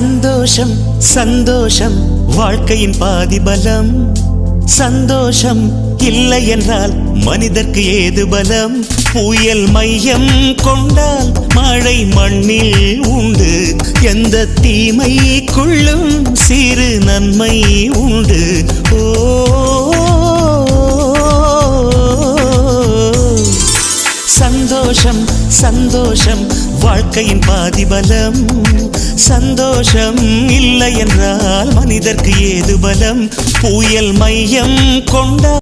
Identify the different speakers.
Speaker 1: சந்தோஷம் சந்தோஷம் வாழ்க்கையின் பாதிபலம். சந்தோஷம் இல்லை என்றால் மனிதர்க்கு ஏது பலம்? புயல் மையம் கொண்டால் மழை மண்ணில் உண்டு. எந்த தீமைக்குள்ளும் சிறு நன்மை உண்டு. ஓ சந்தோஷம் சந்தோஷம் வாழ்க்கையின் பாதிபலம். சந்தோஷம் இல்லை என்றால் மனிதர்க்கு ஏது பலம்? புயல் மையம் கொண்ட